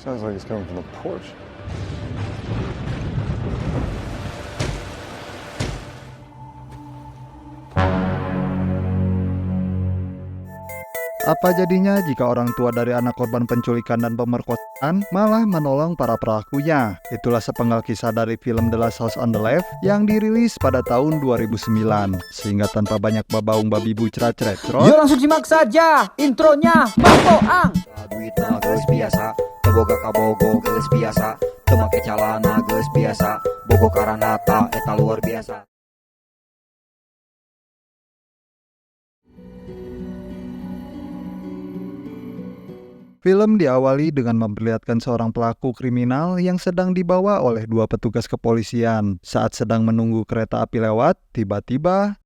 Sounds like it's coming from the porch. Apa jadinya jika orang tua dari anak korban penculikan dan pemerkosaan malah menolong para pelakunya? Itulah sepenggal kisah dari film The Last House on the Left yang dirilis pada tahun 2009. Sehingga tanpa banyak babaung babi bu cerat-cerat, Yuk langsung simak saja intronya Bang Boang. Duitna geus biasa, teboga kabogo geus biasa, teu make calana geus biasa, bogo karanata eta luar biasa. film diawali dengan memperlihatkan seorang pelaku kriminal yang sedang dibawa oleh dua petugas kepolisian. Saat sedang menunggu kereta api lewat, tiba-tiba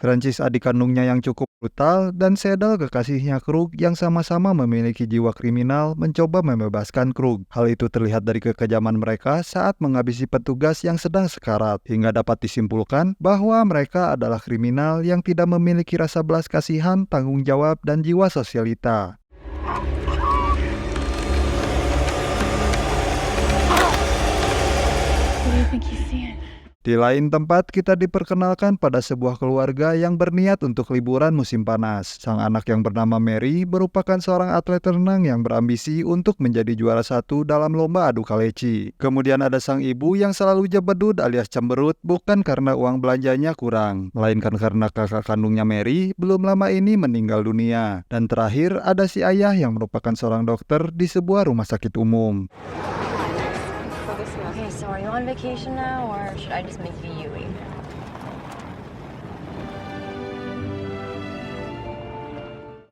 Francis adik kandungnya yang cukup brutal dan Seidel kekasihnya Krug yang sama-sama memiliki jiwa kriminal mencoba membebaskan Krug. Hal itu terlihat dari kekejaman mereka saat menghabisi petugas yang sedang sekarat, hingga dapat disimpulkan bahwa mereka adalah kriminal yang tidak memiliki rasa belas kasihan, tanggung jawab, dan jiwa sosialita. Di lain tempat, kita diperkenalkan pada sebuah keluarga yang berniat untuk liburan musim panas. Sang anak yang bernama Mary merupakan seorang atlet renang yang berambisi untuk menjadi juara satu dalam lomba adu kaleci. Kemudian ada sang ibu yang selalu jebedut alias cemberut, bukan karena uang belanjanya kurang, melainkan karena kakak kandungnya Mary belum lama ini meninggal dunia. Dan terakhir ada si ayah yang merupakan seorang dokter di sebuah rumah sakit umum. Okay, so are you on vacation now, or should I just make the Yui?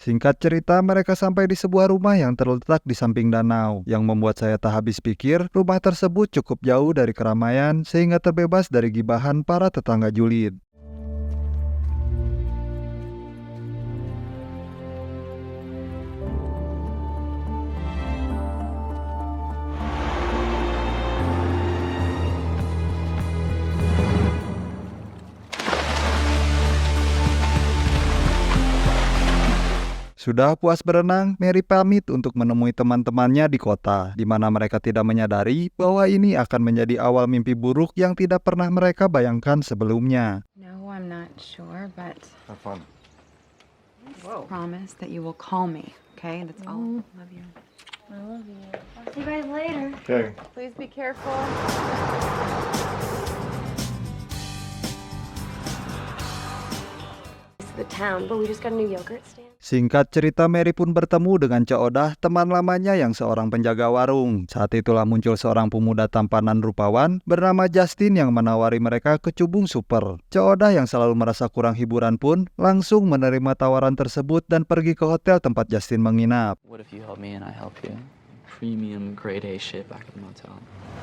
Singkat cerita, mereka sampai di sebuah rumah yang terletak di samping danau. Yang membuat saya tak habis pikir, rumah tersebut cukup jauh dari keramaian sehingga terbebas dari gibahan para tetangga julid. Sudah puas berenang, Mary pamit untuk menemui teman-temannya di kota, di mana mereka tidak menyadari bahwa ini akan menjadi awal mimpi buruk yang tidak pernah mereka bayangkan sebelumnya. No, I'm not sure, but Have fun. promise that you will call me, okay? That's all. Love you. I love you. I'll see you guys later. Okay. Please be careful. The town, but we just got a new yogurt stand. Singkat cerita, Mary pun bertemu dengan Cak Odah, teman lamanya yang seorang penjaga warung. Saat itulah muncul seorang pemuda tampanan rupawan bernama Justin yang menawari mereka kecubung super. Cak Odah yang selalu merasa kurang hiburan pun langsung menerima tawaran tersebut dan pergi ke hotel tempat Justin menginap. What if you help me and I help you? Premium grade A shit back at the motel.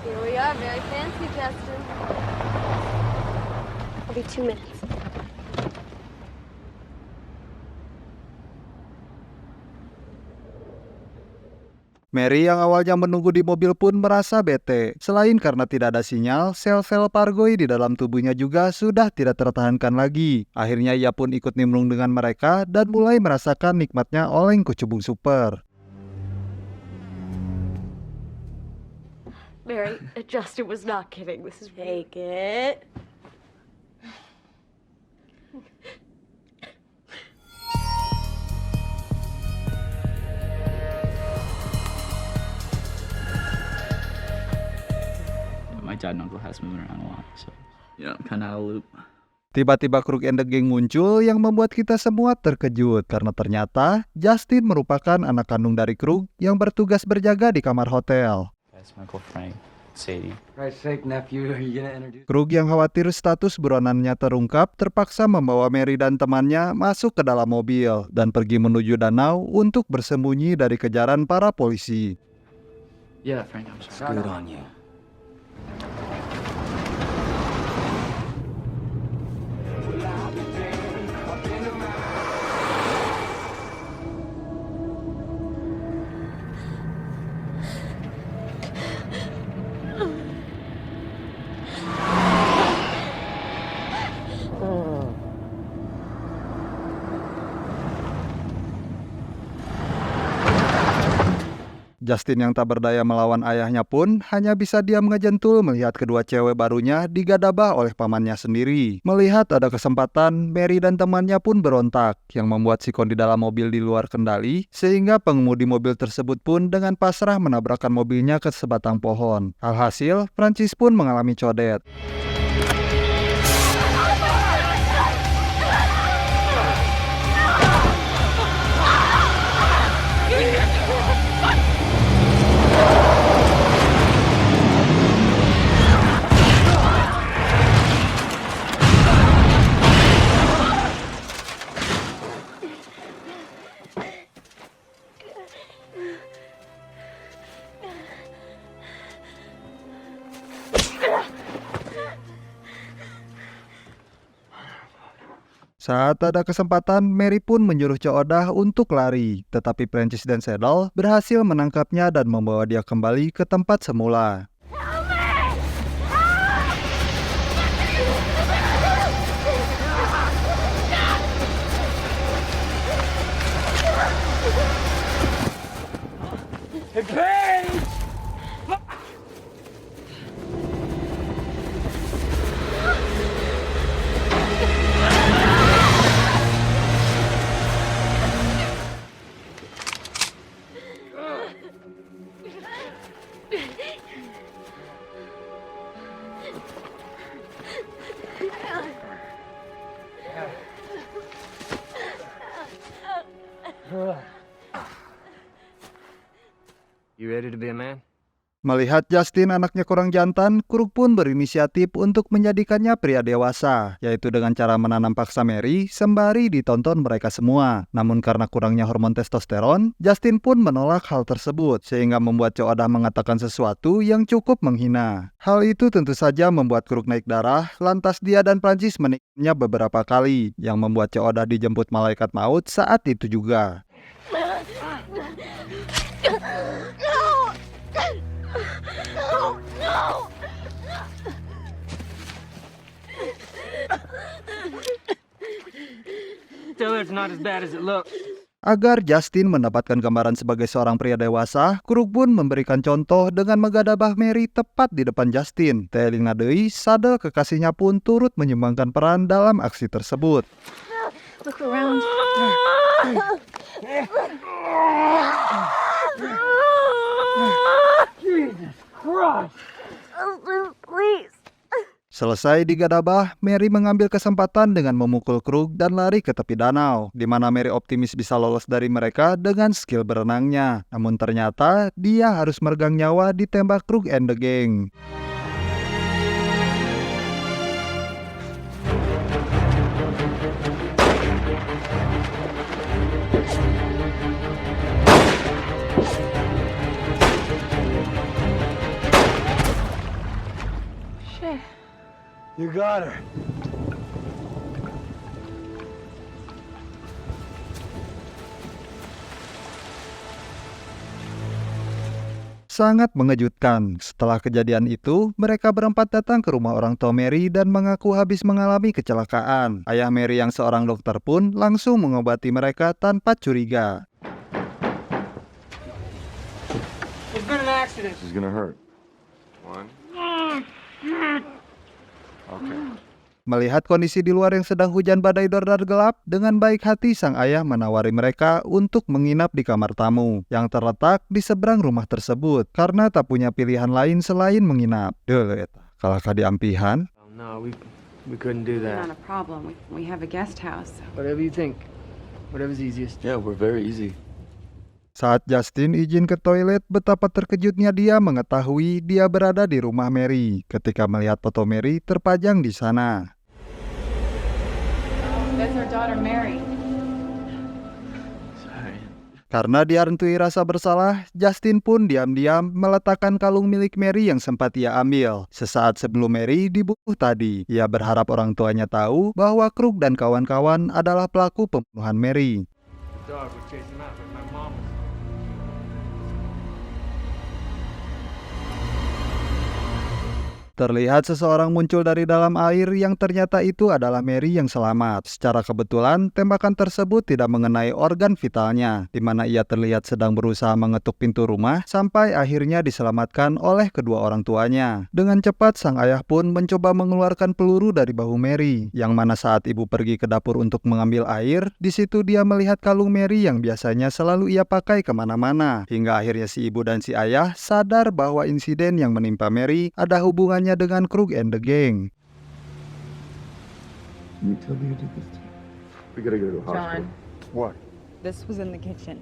Here we are, very fancy, Justin. I'll be 2 minutes. Mary yang awalnya menunggu di mobil pun merasa bete. Selain karena tidak ada sinyal, sel-sel pargoi di dalam tubuhnya juga sudah tidak tertahankan lagi. Akhirnya ia pun ikut nimbrung dengan mereka dan mulai merasakan nikmatnya oleng kecubung super. Mary, Justin was not kidding. This is take it. My dad and uncle has moving around a lot, so I'm kind of out of loop. Tiba-tiba Krug and the Gang muncul yang membuat kita semua terkejut karena ternyata Justin merupakan anak kandung dari Krug yang bertugas berjaga di kamar hotel. That's my Uncle Frank, Sadie. Christ's sake, nephew, are you gonna introduce? Krug yang khawatir status buronannya terungkap terpaksa membawa Mary dan temannya masuk ke dalam mobil dan pergi menuju danau untuk bersembunyi dari kejaran para polisi. Yeah, Frank, I'm sorry. Good on you. Justin yang tak berdaya melawan ayahnya pun hanya bisa diam ngejentul melihat kedua cewek barunya digadabah oleh pamannya sendiri. Melihat ada kesempatan, Mary dan temannya pun berontak, yang membuat Sikon di dalam mobil di luar kendali, sehingga pengemudi mobil tersebut pun dengan pasrah menabrakkan mobilnya ke sebatang pohon. Alhasil, Francis pun mengalami codet. Saat ada kesempatan, Mary pun menyuruh Coodah untuk lari, tetapi Francis dan Saddle berhasil menangkapnya dan membawa dia kembali ke tempat semula. You ready to be a man? Melihat Justin anaknya kurang jantan, Krug pun berinisiatif untuk menjadikannya pria dewasa, yaitu dengan cara menanam paksa Mary sembari ditonton mereka semua. Namun karena kurangnya hormon testosteron, Justin pun menolak hal tersebut, sehingga membuat Coodah mengatakan sesuatu yang cukup menghina. Hal itu tentu saja membuat Krug naik darah, lantas dia dan Francis menikahnya beberapa kali, yang membuat Coodah dijemput malaikat maut saat itu juga. Tell her it's not as bad as it looks. Agar Justin mendapatkan gambaran sebagai seorang pria dewasa, Krug pun memberikan contoh dengan menggadabah Mary tepat di depan Justin. Telinga deui, Saddle kekasihnya pun turut menyumbangkan peran dalam aksi tersebut. Look around. Please. Selesai digadabah, Mary mengambil kesempatan dengan memukul Krug dan lari ke tepi danau, di mana Mary optimis bisa lolos dari mereka dengan skill berenangnya. Namun ternyata dia harus meregang nyawa ditembak Krug and the gang. Shit. You got her. Sangat mengejutkan. Setelah kejadian itu, mereka berempat datang ke rumah orang tua Mary dan mengaku habis mengalami kecelakaan. Ayah Mary yang seorang dokter pun langsung mengobati mereka tanpa curiga. There's been an accident. This is gonna hurt. One. Okay. Melihat kondisi di luar yang sedang hujan badai dordar gelap, dengan baik hati sang ayah menawari mereka untuk menginap di kamar tamu yang terletak di seberang rumah tersebut karena tak punya pilihan lain selain menginap. Duh, kalau diampihan. Oh, no, we couldn't do Not that. a problem. We have a guest house. Whatever you think. Whatever's easiest. Yeah, we're very easy. Saat Justin izin ke toilet, betapa terkejutnya dia mengetahui dia berada di rumah Mary ketika melihat foto Mary terpajang di sana. That's our daughter Mary. Sorry. Karena dihantui rasa bersalah, Justin pun diam-diam meletakkan kalung milik Mary yang sempat ia ambil sesaat sebelum Mary dibunuh tadi. Ia berharap orang tuanya tahu bahwa Krug dan kawan-kawan adalah pelaku pembunuhan Mary. The dog was chasing him out, but my mom was... Terlihat seseorang muncul dari dalam air yang ternyata itu adalah Mary yang selamat. Secara kebetulan, tembakan tersebut tidak mengenai organ vitalnya, di mana ia terlihat sedang berusaha mengetuk pintu rumah sampai akhirnya diselamatkan oleh kedua orang tuanya. Dengan cepat, sang ayah pun mencoba mengeluarkan peluru dari bahu Mary, yang mana saat ibu pergi ke dapur untuk mengambil air, di situ dia melihat kalung Mary yang biasanya selalu ia pakai kemana-mana. Hingga akhirnya si ibu dan si ayah sadar bahwa insiden yang menimpa Mary ada hubungannya dengan Krug and the Gang. You tell me you did this to me. We gotta go to the hospital. John. What? This was in the kitchen.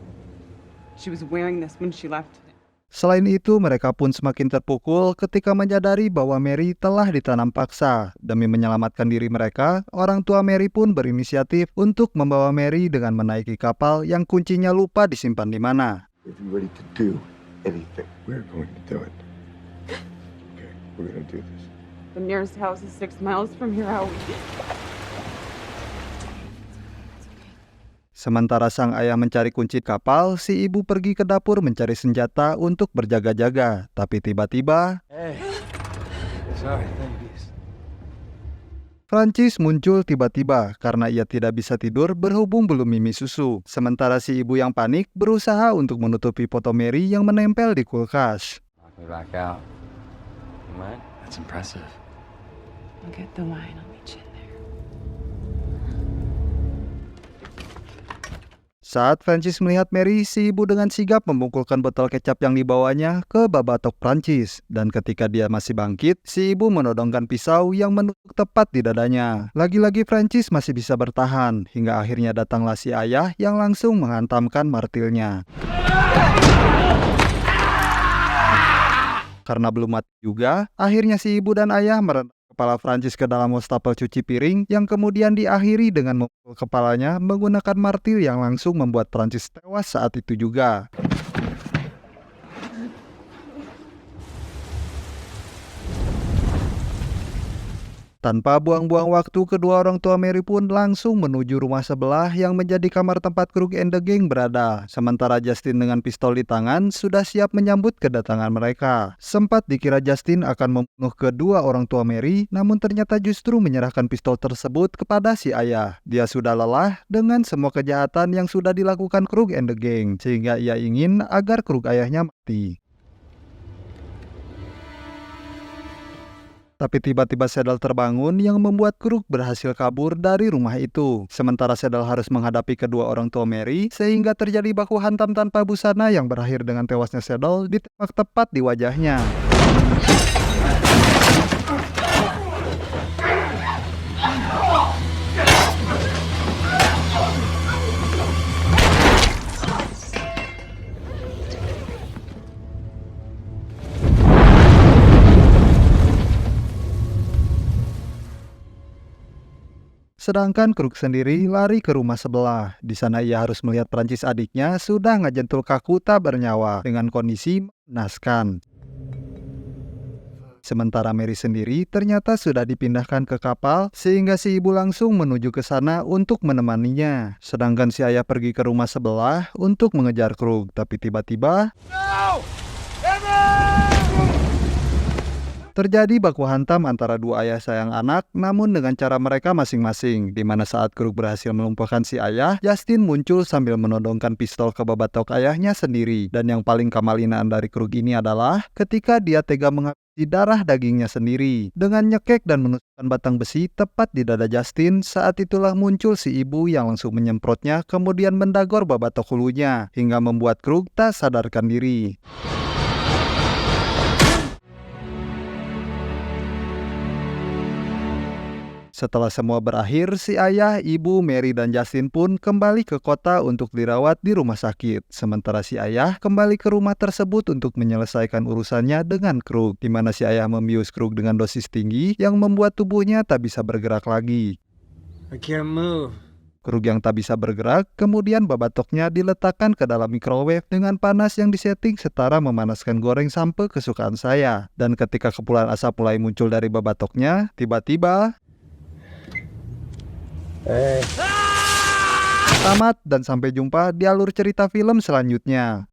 She was wearing this when she left. Selain itu, mereka pun semakin terpukul ketika menyadari bahwa Mary telah ditanam paksa. Demi menyelamatkan diri mereka, orang tua Mary pun berinisiatif untuk membawa Mary dengan menaiki kapal yang kuncinya lupa disimpan di mana. If you're ready to do anything, we're going to do it. Okay, we're gonna do this. The nearest house is 6 miles from here. How we... Sementara sang ayah mencari kunci kapal, si ibu pergi ke dapur mencari senjata untuk berjaga-jaga. Tapi tiba-tiba, Sorry, ladies. Francis muncul tiba-tiba karena ia tidak bisa tidur berhubung belum mimi susu. Sementara si ibu yang panik berusaha untuk menutupi foto Mary yang menempel di kulkas. Knock me back out. You mind? That's impressive. I'll get the wine. I'll meet you in there. Saat Francis melihat Mary, si ibu dengan sigap membungkulkan botol kecap yang dibawanya ke babatok Francis. Dan ketika dia masih bangkit, si ibu menodongkan pisau yang menusuk tepat di dadanya. Lagi-lagi Francis masih bisa bertahan, hingga akhirnya datanglah si ayah yang langsung menghantamkan martilnya. Karena belum mati juga, akhirnya si ibu dan ayah merendam kepala Francis ke dalam wastafel cuci piring yang kemudian diakhiri dengan memukul kepalanya menggunakan martil yang langsung membuat Francis tewas saat itu juga. Tanpa buang-buang waktu, kedua orang tua Mary pun langsung menuju rumah sebelah yang menjadi kamar tempat Krug and the Gang berada. Sementara Justin dengan pistol di tangan sudah siap menyambut kedatangan mereka. Sempat dikira Justin akan membunuh kedua orang tua Mary, namun ternyata justru menyerahkan pistol tersebut kepada si ayah. Dia sudah lelah dengan semua kejahatan yang sudah dilakukan Krug and the Gang, sehingga ia ingin agar Krug ayahnya mati. Tapi tiba-tiba Saddle terbangun yang membuat Krug berhasil kabur dari rumah itu. Sementara Saddle harus menghadapi kedua orang tua Mary, sehingga terjadi baku hantam tanpa busana yang berakhir dengan tewasnya Saddle ditembak tepat di wajahnya. Sedangkan Krug sendiri lari ke rumah sebelah. Di sana ia harus melihat Francis adiknya sudah ngajentul kaku tak bernyawa dengan kondisi mengenaskan. Sementara Mary sendiri ternyata sudah dipindahkan ke kapal sehingga si ibu langsung menuju ke sana untuk menemaninya. Sedangkan si ayah pergi ke rumah sebelah untuk mengejar Krug. Tapi tiba-tiba terjadi baku hantam antara dua ayah sayang anak, namun dengan cara mereka masing-masing. Di mana saat Krug berhasil melumpuhkan si ayah, Justin muncul sambil menodongkan pistol ke babatok ayahnya sendiri. Dan yang paling kamalinaan dari Krug ini adalah ketika dia tega menghabisi darah dagingnya sendiri dengan nyekek dan menusukkan batang besi tepat di dada Justin. Saat itulah muncul si ibu yang langsung menyemprotnya, kemudian mendagor babatok hulunya hingga membuat Krug tak sadarkan diri. Setelah semua berakhir, si ayah, ibu, Mary, dan Justin pun kembali ke kota untuk dirawat di rumah sakit. Sementara si ayah kembali ke rumah tersebut untuk menyelesaikan urusannya dengan Krug, di mana si ayah membius Krug dengan dosis tinggi yang membuat tubuhnya tak bisa bergerak lagi. I can't move. Krug yang tak bisa bergerak, kemudian babatoknya diletakkan ke dalam microwave dengan panas yang disetting setara memanaskan goreng sampai kesukaan saya. Dan ketika kepulan asap mulai muncul dari babatoknya, tiba-tiba tamat dan sampai jumpa di alur cerita film selanjutnya.